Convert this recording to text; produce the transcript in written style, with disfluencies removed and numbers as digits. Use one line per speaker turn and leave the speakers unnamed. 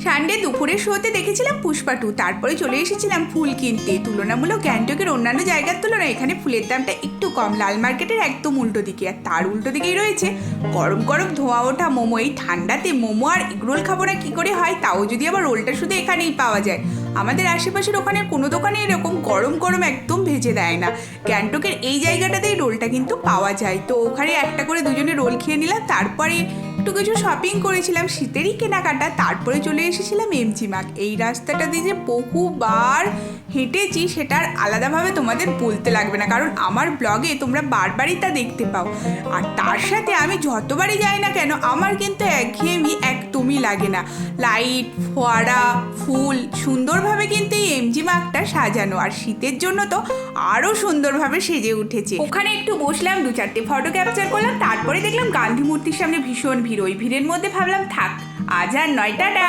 Sunday দুপুরের শোতে দেখেছিলাম পুষ্পা 2, তারপরে চলে এসেছিলাম ফুল কিনতে। তুলনামূলক গ্যাংটকের অন্যান্য জায়গার তুলনায় এখানে ফুলের দামটা একটু কম। লাল মার্কেটের একদম উল্টো দিকে, আর তার উল্টো দিকেই রয়েছে গরম গরম ধোঁয়া ওঠা মোমো। এই ঠান্ডাতে মোমো আর এগরোল খাবো না কি করে হয়, তাও যদি আবার রোলটা শুধু এখানেই পাওয়া যায়। আমাদের আশেপাশের ওখানে কোনো দোকানে এরকম গরম গরম একদম ভেজে দেয় না। গ্যাংটকের এই জায়গাটাতেই রোলটা কিন্তু পাওয়া যায়। তো ওখানে একটা করে দুজনে রোল খেয়ে নিলাম, তারপরে একটু কিছু শপিং করেছিলাম, শীতেরই কেনাকাটা। তারপরে চলে এসেছিলাম এমজি মার্গ। এই রাস্তাটা দিয়ে যে বহুবার হেঁটেছি সেটা আর আলাদাভাবে তোমাদের বলতে লাগবে না, কারণ আমার ব্লগে তোমরা বারবারই তা দেখতে পাও। আর তার সাথে আমি যতবারই যাই না কেন আমার কিন্তু একঘেয়েমি একদমই লাগে না। লাইট, ফোয়ারা, ফুল, সুন্দরভাবে কিন্তু এই এমজি মার্গটা সাজানো। আর শীতের জন্য তো আরও সুন্দরভাবে সেজে উঠেছে। ওখানে একটু বসলাম, 2-4টে ফটো ক্যাপচার করলাম, তারপরে দেখলাম গান্ধী মূর্তির সামনে ভীষণ ভিড়। ওই ভিড়ের মধ্যে ভাবলাম থাক, আজ আর নয়, টাটা।